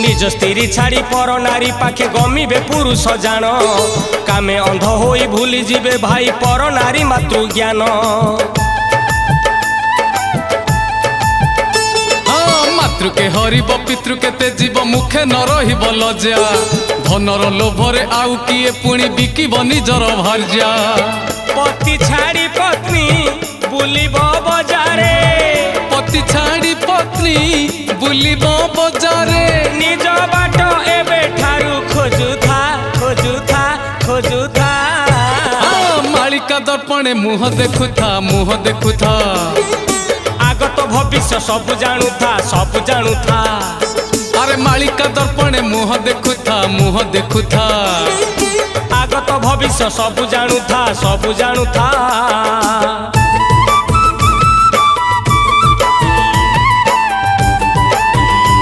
निज स्त्री छाड़ी पर नारी पाखे गमिबे पुरुष जान कामे अंध होई भूली जीवे भाई पर नारी मातृ ज्ञान मातृ के हरिब पितृ के तेजीब मुखे न रहिब लज्जा धनर लोभरे आउ किए पुणी बिकिब निजर भार्या पति छाड़ी पत्नी बुलिब बजारे पति छाड़ी पत्नी बुलिब बजारे निज बाट एबे ठारू खोजुथा खोजुथा खोजुथा मालिका दर्पणे मुह देखुथा आगत भविष्य सब जानुथा अरे मालिका दर्पणे मुह देखुथा आगत भविष्य सब जानुथा